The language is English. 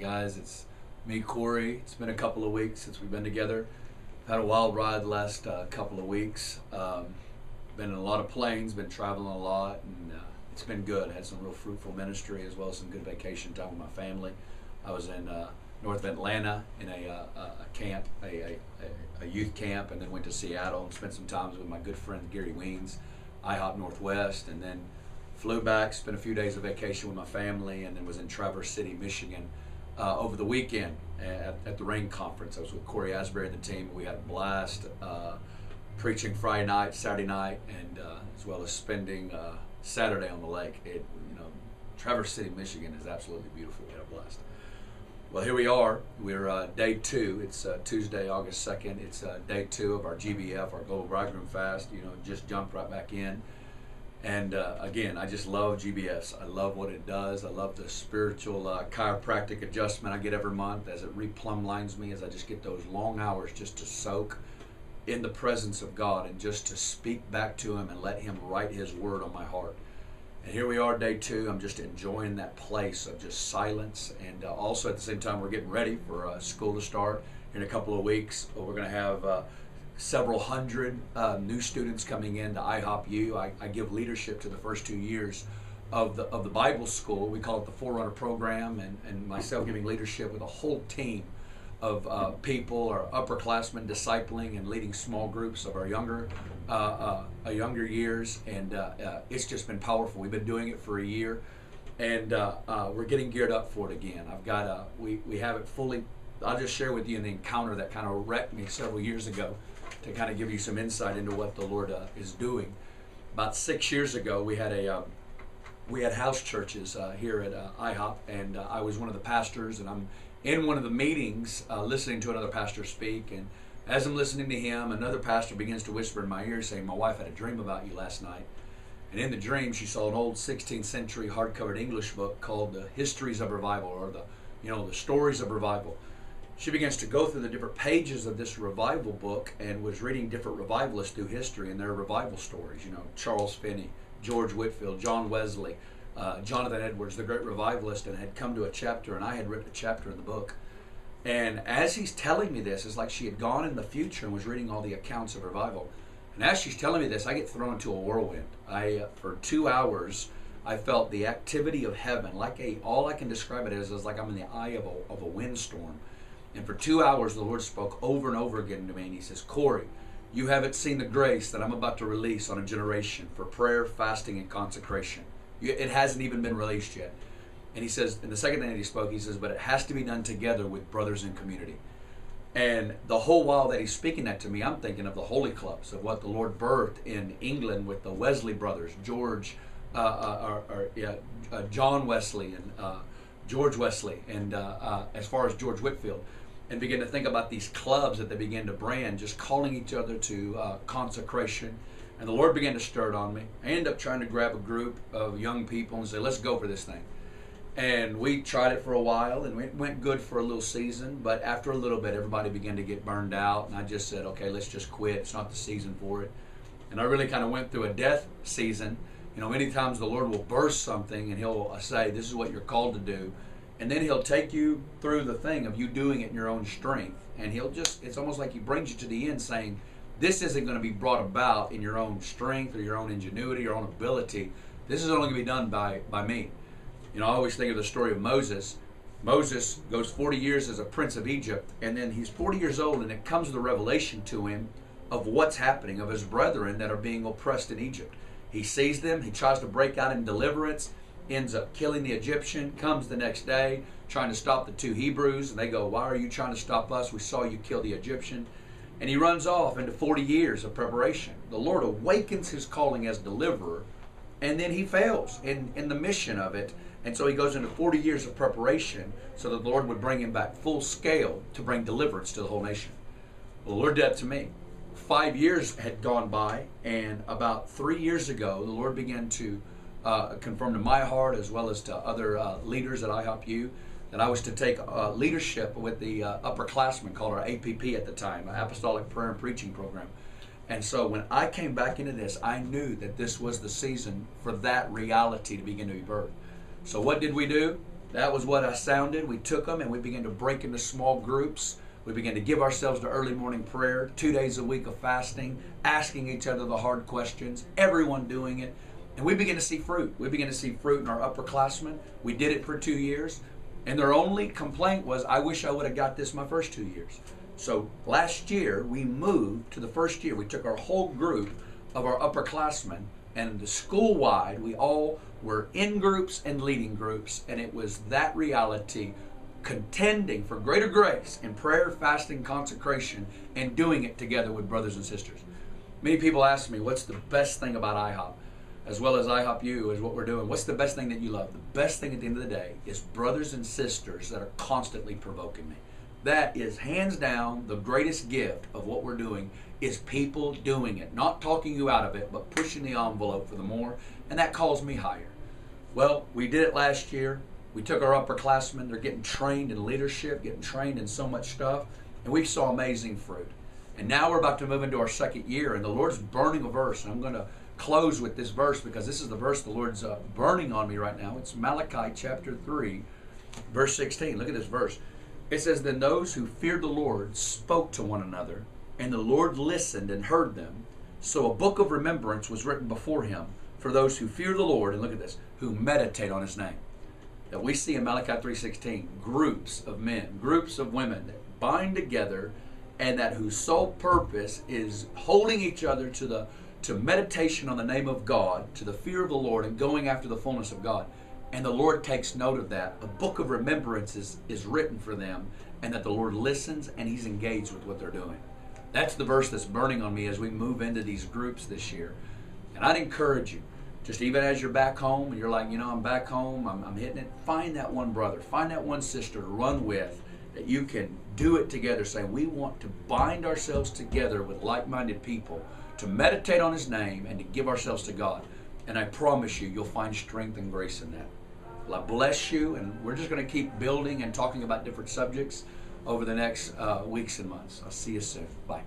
guys. It's me, Corey. It's been a couple of weeks since we've been together. Had a wild ride the last couple of weeks. Been in a lot of planes, been traveling a lot, and it's been good. Had some real fruitful ministry as well as some good vacation time with my family. I was in north of Atlanta in a camp, a youth camp, and then went to Seattle and spent some time with my good friend Gary Weens, IHOP Northwest, and then flew back, spent a few days of vacation with my family, and then was in Traverse City, Michigan over the weekend at the Rain Conference. I was with Corey Asbury and the team. We had a blast preaching Friday night, Saturday night, and as well as spending Saturday on the lake. Traverse City, Michigan is absolutely beautiful. We had a blast. Well, here we are. We're day 2. It's Tuesday, August 2nd. It's day 2 of our GBF, our Global Bridegroom Fast. Just jumped right back in. And again, I just love GBS. I love what it does. I love the spiritual chiropractic adjustment I get every month as it replumblines me, as I just get those long hours just to soak in the presence of God and just to speak back to Him and let Him write His word on my heart. And here we are, day 2. I'm just enjoying that place of just silence. And also at the same time, we're getting ready for school to start in a couple of weeks. We're going to have several hundred new students coming into IHOP-U. I give leadership to the first 2 years of the Bible school. We call it the Forerunner program, and myself giving leadership with a whole team of people, our upperclassmen discipling and leading small groups of our younger years, and it's just been powerful. We've been doing it for a year, and we're getting geared up for it again. I've got we have it fully. I'll just share with you an encounter that kind of wrecked me several years ago, to kind of give you some insight into what the Lord is doing. About 6 years ago, we had house churches here at IHOP, and I was one of the pastors, and I'm in one of the meetings listening to another pastor speak, and as I'm listening to him, another pastor begins to whisper in my ear saying, "My wife had a dream about you last night." And in the dream, she saw an old 16th century hardcover English book called The Histories of Revival, or the Stories of Revival. She begins to go through the different pages of this revival book and was reading different revivalists through history and their revival stories. Charles Finney, George Whitefield, John Wesley, Jonathan Edwards, the great revivalist, and had come to a chapter, and I had written a chapter in the book. And as he's telling me this, it's like she had gone in the future and was reading all the accounts of revival. And as she's telling me this, I get thrown into a whirlwind. For 2 hours, I felt the activity of heaven, all I can describe it as is like I'm in the eye of a windstorm. And for 2 hours, the Lord spoke over and over again to me, and He says, "Corey, you haven't seen the grace that I'm about to release on a generation for prayer, fasting, and consecration. It hasn't even been released yet." And He says, and the second thing that He spoke, He says, "But it has to be done together with brothers in community." And the whole while that He's speaking that to me, I'm thinking of the holy clubs, of what the Lord birthed in England with the Wesley brothers, John Wesley and George Wesley, and as far as George Whitefield. And begin to think about these clubs that they began to brand, just calling each other to consecration. And the Lord began to stir it on me. I ended up trying to grab a group of young people and say, "Let's go for this thing." And we tried it for a while, and it went good for a little season. But after a little bit, everybody began to get burned out. And I just said, "Okay, let's just quit. It's not the season for it." And I really kind of went through a death season. Many times the Lord will burst something, and He'll say, "This is what you're called to do." And then He'll take you through the thing of you doing it in your own strength. And it's almost like He brings you to the end saying, this isn't going to be brought about in your own strength or your own ingenuity, your own ability. This is only going to be done by me. I always think of the story of Moses. Moses goes 40 years as a prince of Egypt, and then he's 40 years old, and it comes the revelation to him of what's happening, of his brethren that are being oppressed in Egypt. He sees them, he tries to break out in deliverance, ends up killing the Egyptian, comes the next day trying to stop the 2 Hebrews, and they go, "Why are you trying to stop us? We saw you kill the Egyptian." And he runs off into 40 years of preparation. The Lord awakens his calling as deliverer, and then he fails in the mission of it. And so he goes into 40 years of preparation so that the Lord would bring him back full scale to bring deliverance to the whole nation. Well, the Lord did that to me. 5 years had gone by, and about 3 years ago, the Lord began to confirm to my heart, as well as to other leaders at IHOP-U, that I was to take leadership with the upperclassmen, called our APP at the time, Apostolic Prayer and Preaching Program. And so when I came back into this, I knew that this was the season for that reality to begin to be birthed. So what did we do? That was what I sounded. We took them and we began to break into small groups. We began to give ourselves to early morning prayer, 2 days a week of fasting, asking each other the hard questions, everyone doing it. And we began to see fruit. We began to see fruit in our upperclassmen. We did it for 2 years. And their only complaint was, I wish I would have got this my first 2 years. So last year, we moved to the first year. We took our whole group of our upperclassmen, and the school-wide, we all were in groups and leading groups, and it was that reality, contending for greater grace in prayer, fasting, consecration, and doing it together with brothers and sisters. Many people ask me, what's the best thing about IHOP? As well as IHOP U is what we're doing. What's the best thing that you love? The best thing at the end of the day is brothers and sisters that are constantly provoking me. That is hands down the greatest gift of what we're doing, is people doing it. Not talking you out of it, but pushing the envelope for the more. And that calls me higher. Well, we did it last year. We took our upperclassmen. They're getting trained in leadership, getting trained in so much stuff. And we saw amazing fruit. And now we're about to move into our second year. And the Lord's burning a verse. And I'm going to close with this verse because this is the verse the Lord's burning on me right now. It's Malachi chapter 3, verse 16. Look at this verse. It says, then those who feared the Lord spoke to one another, and the Lord listened and heard them. So a book of remembrance was written before him for those who fear the Lord, and look at this, who meditate on his name. That we see in Malachi 3:16, groups of men, groups of women that bind together, and that whose sole purpose is holding each other to meditation on the name of God, to the fear of the Lord, and going after the fullness of God. And the Lord takes note of that. A book of remembrance is written for them, and that the Lord listens and he's engaged with what they're doing. That's the verse that's burning on me as we move into these groups this year. And I'd encourage you, just even as you're back home and you're like, I'm back home, I'm hitting it, find that one brother, find that one sister to run with, that you can do it together, saying we want to bind ourselves together with like-minded people to meditate on his name and to give ourselves to God. And I promise you, you'll find strength and grace in that. Well, I bless you, and we're just going to keep building and talking about different subjects over the next weeks and months. I'll see you soon. Bye.